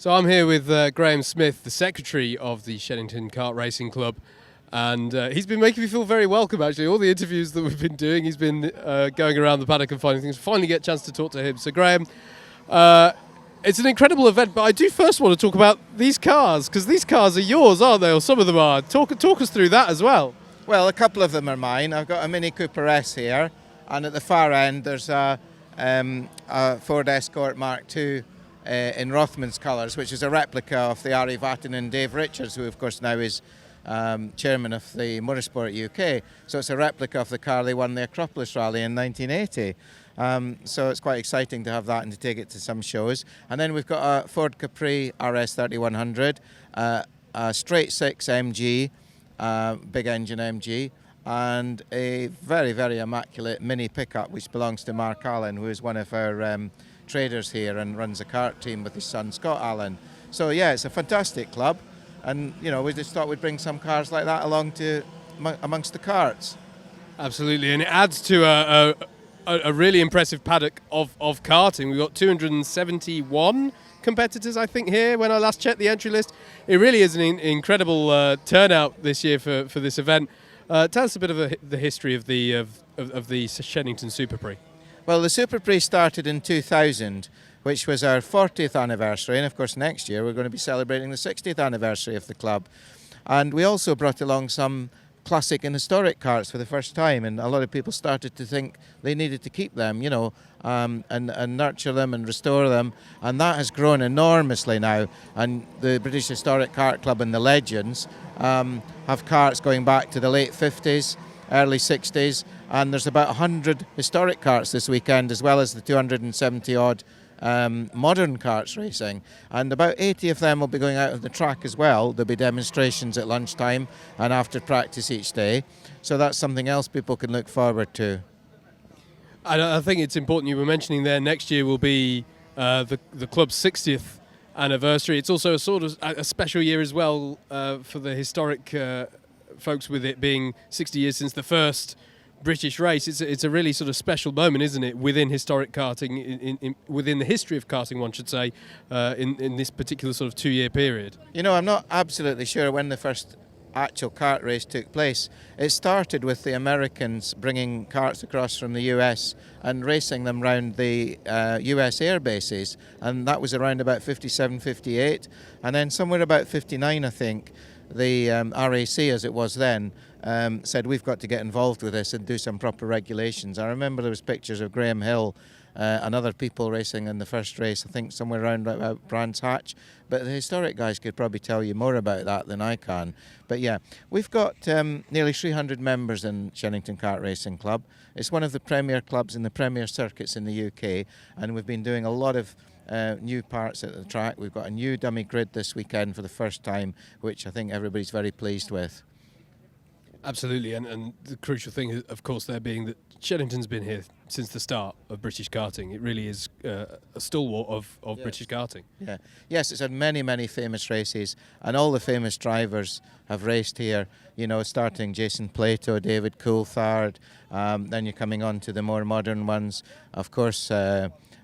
So I'm here with Graham Smith, the secretary of the Shenington Kart Racing Club, and he's been making me feel very welcome, actually. All the interviews that we've been doing, he's been going around the paddock and finding things. Finally get a chance to talk to him. So Graham, it's an incredible event, but I do first want to talk about these cars, because these cars are yours, aren't they? Or some of them are. Talk us through that as well. Well, a couple of them are mine. I've got a Mini Cooper S here, and at the far end there's a Ford Escort Mark II in Rothman's colours, which is a replica of the Ari Vatanen and Dave Richards, who of course now is chairman of the Motorsport UK. So it's a replica of the car they won the Acropolis Rally in 1980. So it's quite exciting to have that and to take it to some shows. And then we've got a Ford Capri RS 3100, a straight six MG, big engine MG, and a very, very immaculate mini pickup which belongs to Mark Allen, who is one of our traders here and runs a kart team with his son Scott Allen. So yeah, it's a fantastic club, and you know, we just thought we'd bring some cars like that along to amongst the karts. Absolutely, and it adds to a really impressive paddock of karting. We've got 271 competitors, I think, here when I last checked the entry list. It really is an incredible turnout this year for this event. Tell us a bit of the history of the Shenington SuperPrix. Well, the SuperPrix started in 2000, which was our 40th anniversary, and of course next year we're going to be celebrating the 60th anniversary of the club. And we also brought along some classic and historic karts for the first time, and a lot of people started to think they needed to keep them, you know, and nurture them and restore them, and that has grown enormously now. And the British Historic Kart Club and the Legends have karts going back to the late 50s, early 60s, and there's about 100 historic karts this weekend, as well as the 270 odd modern karts racing, and about 80 of them will be going out of the track as well. There'll be demonstrations at lunchtime and after practice each day, so that's something else people can look forward to. I think it's important, you were mentioning there, next year will be the club's 60th anniversary. It's also a sort of a special year as well for the historic folks, with it being 60 years since the first British race. It's a really sort of special moment, isn't it, within historic karting, within the history of karting, one should say, in this particular sort of 2-year period. You know, I'm not absolutely sure when the first actual kart race took place. It started with the Americans bringing karts across from the US and racing them around the US air bases, and that was around about 57, 58, and then somewhere about 59, I think, the RAC, as it was then, said we've got to get involved with this and do some proper regulations. I remember there was pictures of Graham Hill and other people racing in the first race, I think somewhere around about Brands Hatch, but the historic guys could probably tell you more about that than I can. But yeah, we've got nearly 300 members in Shenington Kart Racing Club. It's one of the premier clubs in the premier circuits in the UK, and we've been doing a lot of new parts at the track. We've got a new dummy grid this weekend for the first time, which I think everybody's very pleased with. Absolutely, and the crucial thing is, of course, there being that Shellington's been here since the start of British karting. It really is a stalwart of yes. British karting. Yeah. Yes, it's had many, many famous races, and all the famous drivers have raced here, you know, starting Jason Plato, David Coulthard, then you're coming on to the more modern ones. Of course,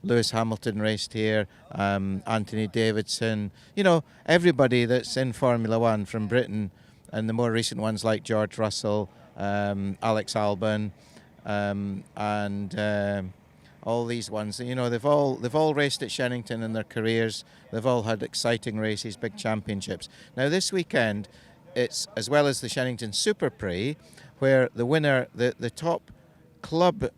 Lewis Hamilton raced here, Anthony Davidson, you know, everybody that's in Formula One from Britain, and the more recent ones like George Russell, Alex Albon, and all these ones. You know, they've all raced at Shenington in their careers. They've all had exciting races, big championships. Now this weekend, it's as well as the Shenington SuperPrix, where the winner, the top club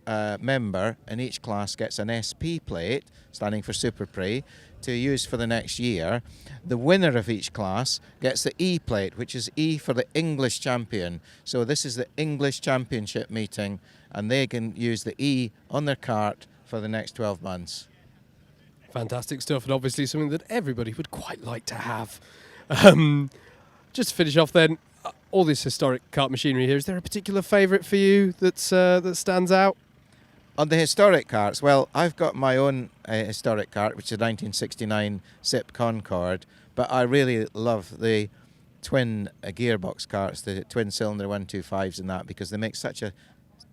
member in each class gets an SP plate, standing for SuperPrix, to use for the next year. The winner of each class gets the E plate, which is E for the English champion. So this is the English Championship meeting, and they can use the E on their kart for the next 12 months. Fantastic stuff, and obviously something that everybody would quite like to have. Just to finish off then, all this historic kart machinery here, is there a particular favourite for you that stands out? On the historic karts, well, I've got my own historic kart, which is a 1969 SIP Concorde, but I really love the twin gearbox karts, the twin cylinder 125s and that, because they make such a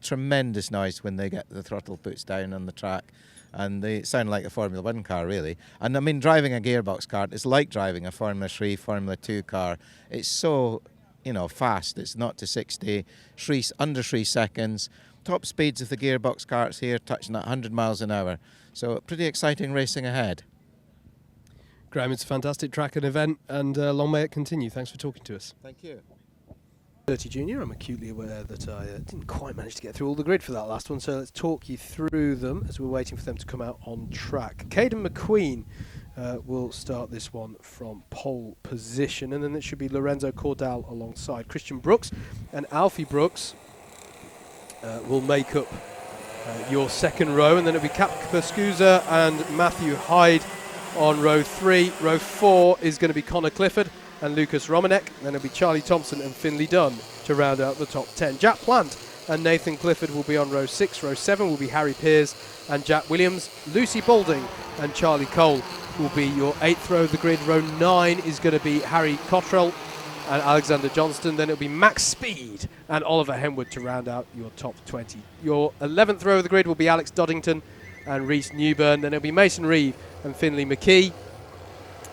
tremendous noise when they get the throttle puts down on the track. And they sound like a Formula 1 car, really. And I mean, driving a gearbox kart is like driving a Formula 3, Formula 2 car. It's so, fast. It's 0 to 60, under 3 seconds. Top speeds of the gearbox karts here touching at 100 miles an hour. So pretty exciting racing ahead. Graham, it's a fantastic track and event, and long may it continue. Thanks for talking to us. Thank you. X30 Junior, I'm acutely aware that I didn't quite manage to get through all the grid for that last one, so let's talk you through them as we're waiting for them to come out on track. Caden McQueen will start this one from pole position, and then it should be Lorenzo Cordal alongside Christian Brooks, and Alfie Brooks will make up your second row, and then it'll be Cap Pascuza and Matthew Hyde on row 3. Row 4 is going to be Connor Clifford and Lucas Romanek. Then it'll be Charlie Thompson and Finley Dunn to round out the top 10. Jack Plant and Nathan Clifford will be on row 6. Row 7 will be Harry Pears and Jack Williams. Lucy Balding and Charlie Cole will be your 8th row of the grid. Row 9 is going to be Harry Cottrell and Alexander Johnston. Then it'll be Max Speed and Oliver Henwood to round out your top 20. Your 11th row of the grid will be Alex Doddington and Reece Newburn. Then it'll be Mason Reeve and Finley McKee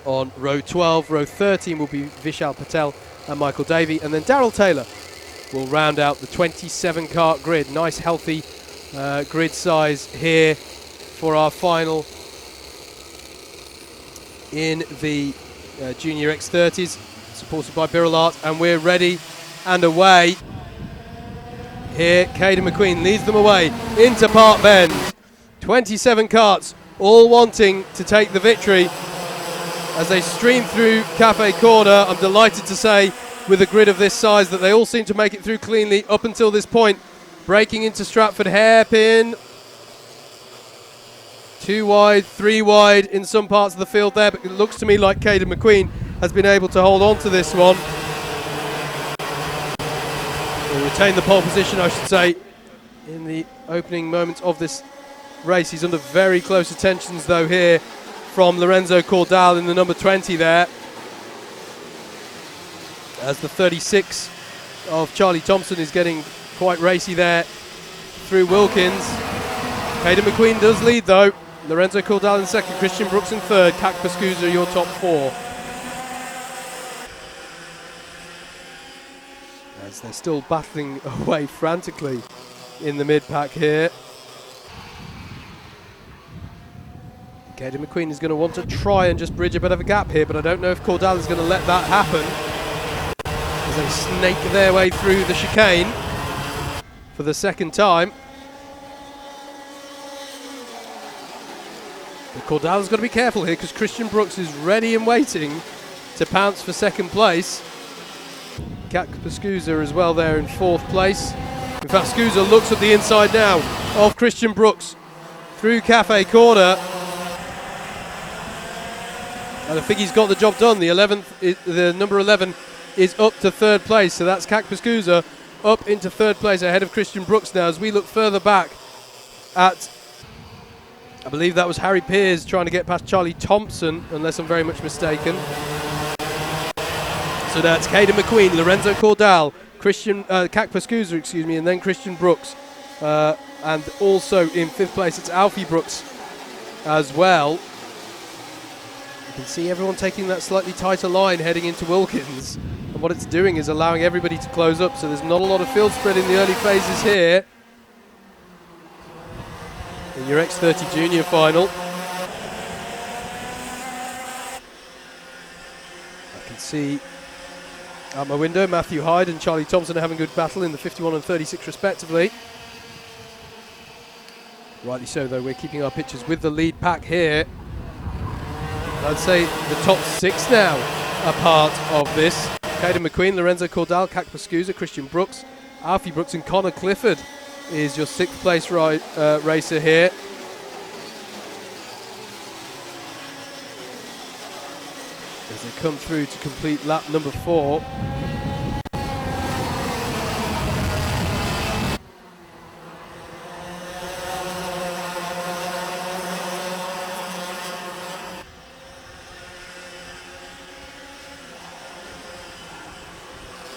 on row 12. Row 13 will be Vishal Patel and Michael Davey, and then Darryl Taylor will round out the 27 kart grid. Nice healthy grid size here for our final in the Junior X30s, supported by Birrell Art, and we're ready and away. Here Caden McQueen leads them away into Park Bend. 27 karts all wanting to take the victory as they stream through Cafe Corner. I'm delighted to say, with a grid of this size, that they all seem to make it through cleanly up until this point. Breaking into Stratford, hairpin. 2 wide, 3 wide in some parts of the field there, but it looks to me like Caden McQueen has been able to hold on to this one. He'll retain the pole position, I should say, in the opening moments of this race. He's under very close attentions, though, here from Lorenzo Cordal in the number 20 there, as the 36 of Charlie Thompson is getting quite racy there through Wilkins. Caden McQueen does lead, though. Lorenzo Cordal in second, Christian Brooks in third, Kak Pascuza your top 4. As they're still battling away frantically in the mid-pack here. Caden McQueen is going to want to try and just bridge a bit of a gap here, but I don't know if Cordal is going to let that happen as they snake their way through the chicane for the second time. But Cordal's got to be careful here because Christian Brooks is ready and waiting to pounce for second place. Kak Pascuza as well there in 4th place. In fact, Pascuza looks at the inside now of Christian Brooks through Cafe Corner. And I think he's got the job done. The number 11 is up to 3rd place, so that's Kak Pascuza up into 3rd place ahead of Christian Brooks now. As we look further back at, I believe that was Harry Pears trying to get past Charlie Thompson, unless I'm very much mistaken. So that's Caden McQueen, Lorenzo Cordal, Kak Pascuza, and then Christian Brooks. And also in 5th place, it's Alfie Brooks as well. You can see everyone taking that slightly tighter line heading into Wilkins, and what it's doing is allowing everybody to close up, so there's not a lot of field spread in the early phases here in your X30 Junior final. I can see out my window Matthew Hyde and Charlie Thompson are having a good battle in the 51 and 36 respectively. Rightly so, though, we're keeping our pictures with the lead pack here. I'd say the top 6 now are part of this. Caden McQueen, Lorenzo Cordal, Kak Pascuza, Christian Brooks, Alfie Brooks and Connor Clifford is your 6th place racer here. As they come through to complete lap number 4.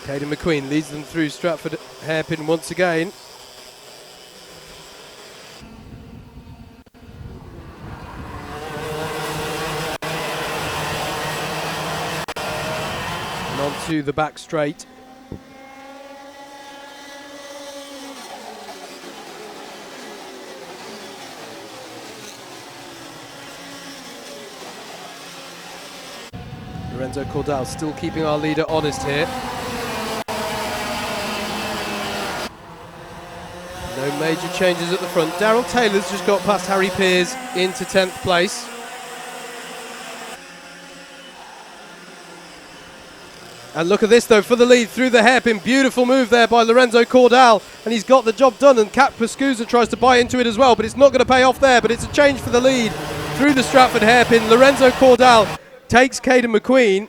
Caden McQueen leads them through Stratford hairpin once again. onto the back straight. Lorenzo Cordal still keeping our leader honest here. No major changes at the front. Daryl Taylor's just got past Harry Peers into 10th place. And look at this though, for the lead through the hairpin. Beautiful move there by Lorenzo Cordal, and he's got the job done, and Cat Pascusa tries to buy into it as well, but it's not going to pay off there. But it's a change for the lead through the Stratford hairpin. Lorenzo Cordal takes Caden McQueen,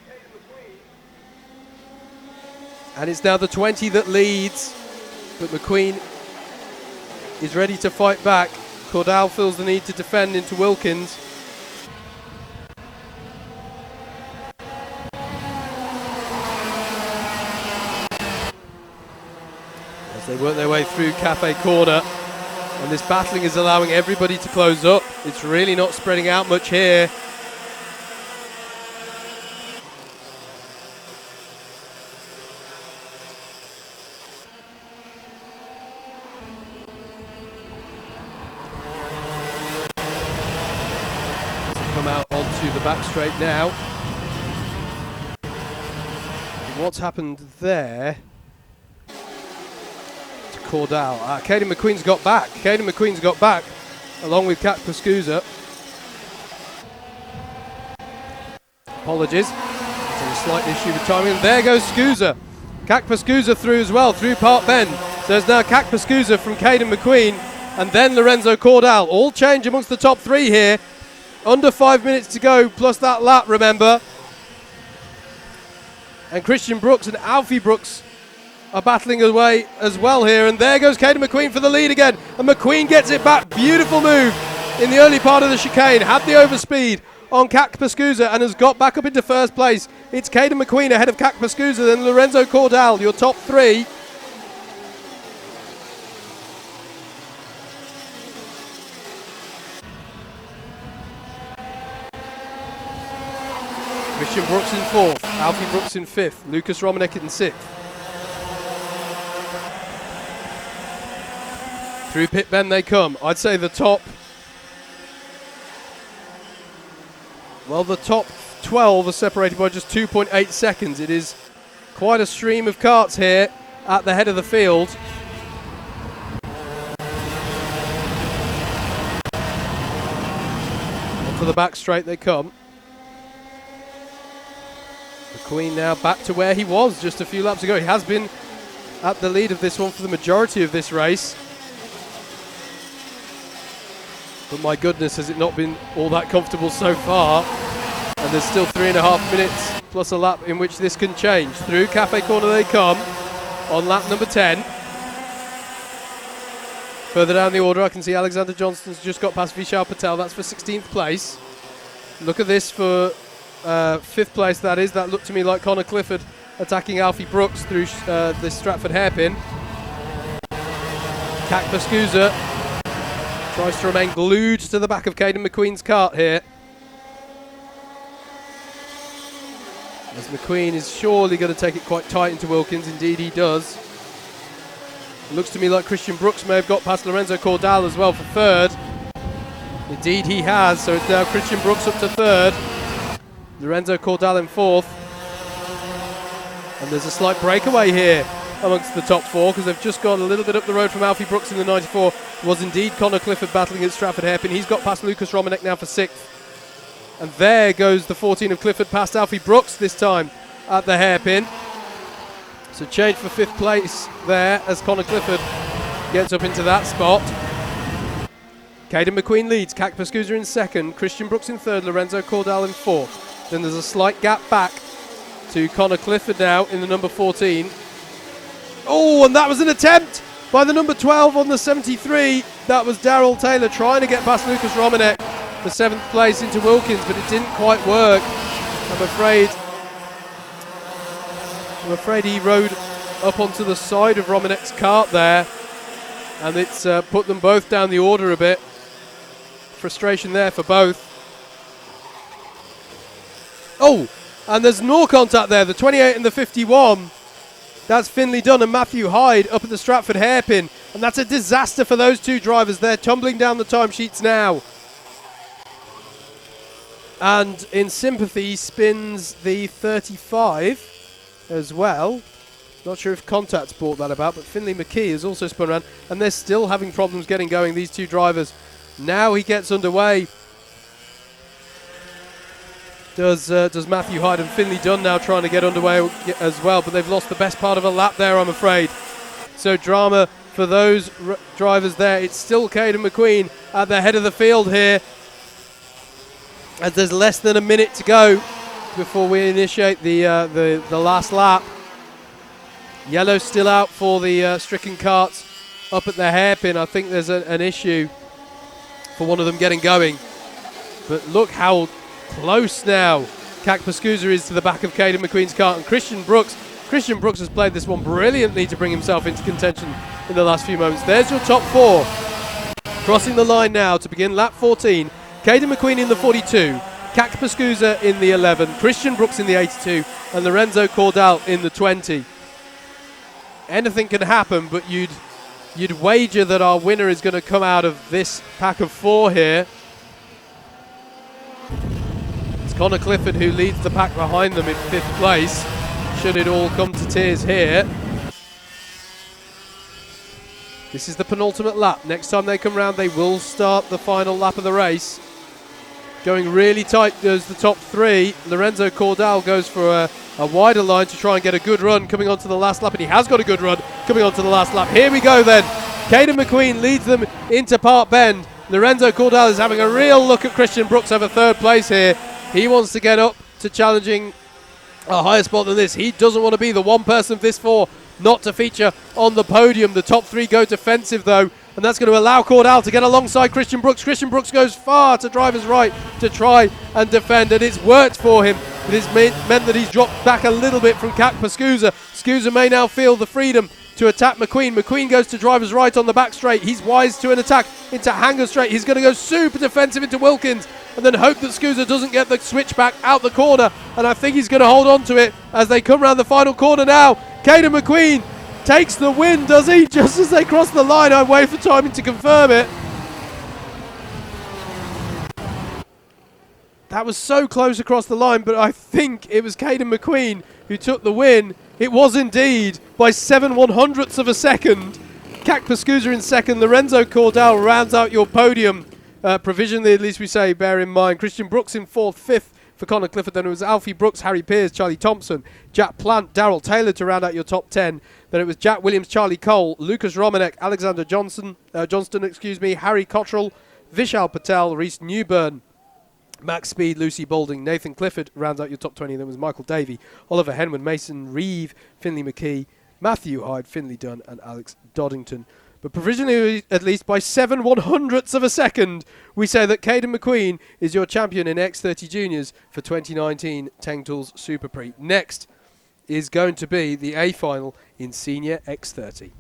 and it's now the 20 that leads, but McQueen is ready to fight back. Cordal feels the need to defend into Wilkins. As they work their way through Cafe Corner, and this battling is allowing everybody to close up. It's really not spreading out much here. Come out onto the back straight now. What's happened there to Cordal? Caden McQueen's got back. Caden McQueen's got back along with Cat Pascusa. Apologies. There's a slight issue with timing. There goes Scusa. Cat Pascusa through as well, through Park Bend. So there's now Cat Pascusa from Caden McQueen, and then Lorenzo Cordal. All change amongst the top three here. Under 5 minutes to go, plus that lap, remember. And Christian Brooks and Alfie Brooks are battling away as well here. And there goes Caden McQueen for the lead again. And McQueen gets it back. Beautiful move in the early part of the chicane. Had the overspeed on Cat Pascusa and has got back up into first place. It's Caden McQueen ahead of Cat Pascusa, then Lorenzo Cordal, your top three. Christian Brooks in fourth, Alfie Brooks in fifth, Lucas Romanek in sixth. Through Pit Bend they come. I'd say the top 12 are separated by just 2.8 seconds. It is quite a stream of karts here at the head of the field. Onto the back straight they come. McQueen now back to where he was just a few laps ago. He has been at the lead of this one for the majority of this race. But my goodness, has it not been all that comfortable so far. And there's still 3.5 minutes plus a lap in which this can change. Through Cafe Corner they come on lap number 10. Further down the order, I can see Alexander Johnston's just got past Vishal Patel. That's for 16th place. Look at this for 5th place, that is. That looked to me like Connor Clifford attacking Alfie Brooks through this Stratford hairpin. Cat Pascusa tries to remain glued to the back of Caden McQueen's kart here. As McQueen is surely going to take it quite tight into Wilkins. Indeed he does. It looks to me like Christian Brooks may have got past Lorenzo Cordal as well for third. Indeed he has, so it's now Christian Brooks up to third. Lorenzo Cordal in fourth. And there's a slight breakaway here amongst the top four because they've just gone a little bit up the road from Alfie Brooks in the 94. It was indeed Connor Clifford battling at Stratford hairpin. He's got past Lucas Romanek now for sixth. And there goes the 14 of Clifford past Alfie Brooks this time at the hairpin. So change for 5th place there as Connor Clifford gets up into that spot. Caden McQueen leads, Cat Pascusa in second, Christian Brooks in third, Lorenzo Cordal in fourth. Then there's a slight gap back to Connor Clifford now in the number 14. Oh, and that was an attempt by the number 12 on the 73. That was Daryl Taylor trying to get past Lucas Romanek for 7th place into Wilkins, but it didn't quite work. I'm afraid he rode up onto the side of Romanek's kart there, and it's put them both down the order a bit. Frustration there for both. Oh, And there's more contact there, the 28 and the 51. That's Finley Dunn and Matthew Hyde up at the Stratford hairpin. And that's a disaster for those two drivers. They're tumbling down the timesheets now. And in sympathy spins the 35 as well. Not sure if contact's brought that about, but Finley McKee has also spun around. And they're still having problems getting going, these two drivers. Now he gets underway. Does Matthew Hyde and Finley Dunn now trying to get underway as well, but they've lost the best part of a lap there, I'm afraid. So drama for those drivers there. It's still Caden McQueen at the head of the field here, as there's less than a minute to go before we initiate the last lap. Yellow's still out for the stricken karts up at the hairpin. I think there's an issue for one of them getting going. But look how close now Kak Pascusa is to the back of Caden McQueen's kart, and Christian Brooks has played this one brilliantly to bring himself into contention in the last few moments. There's your top four crossing the line now to begin lap 14. Caden McQueen in the 42, Kak Pascusa in the 11, Christian Brooks in the 82, and Lorenzo Cordal in the 20. Anything can happen, but you'd wager that our winner is going to come out of this pack of four here. It's Connor Clifford who leads the pack behind them in 5th place, should it all come to tears here. This is the penultimate lap. Next time they come round, they will start the final lap of the race. Going really tight goes the top three. Lorenzo Cordal goes for a wider line to try and get a good run coming onto the last lap, and he has got a good run coming onto the last lap. Here we go then. Caden McQueen leads them into Park Bend. Lorenzo Cordal is having a real look at Christian Brooks over 3rd place here. He wants to get up to challenging a higher spot than this. He doesn't want to be the one person of this four not to feature on the podium. The top three go defensive though, and that's going to allow Cordal to get alongside Christian Brooks. Christian Brooks goes far to driver's right to try and defend, and it's worked for him. It has meant that he's dropped back a little bit from Kak Pascusa. Pascusa may now feel the freedom to attack McQueen. McQueen goes to driver's right on the back straight. He's wise to an attack into Hanger straight. He's going to go super defensive into Wilkins and then hope that Scusa doesn't get the switch back out the corner. And I think he's going to hold on to it as they come around the final corner now. Caden McQueen takes the win, does he? Just as they cross the line, I wait for timing to confirm it. That was so close across the line, but I think it was Caden McQueen who took the win. It was indeed by 7/100ths of a second. Kak Pascusa in second. Lorenzo Cordal rounds out your podium. Provisionally, at least we say, bear in mind. Christian Brooks in 4th, 5th for Connor Clifford. Then it was Alfie Brooks, Harry Pears, Charlie Thompson, Jack Plant, Darrell Taylor to round out your top 10. Then it was Jack Williams, Charlie Cole, Lucas Romanek, Alexander Johnston, Harry Cottrell, Vishal Patel, Reese Newburn, Max Speed, Lucy Balding, Nathan Clifford rounds out your top 20. Then was Michael Davey, Oliver Henwood, Mason Reeve, Finley McKee, Matthew Hyde, Finley Dunn, and Alex Doddington. But provisionally, at least by 7/100ths of a second, we say that Caden McQueen is your champion in X30 Juniors for 2019 Teng Tools SuperPrix. Next is going to be the A final in Senior X30.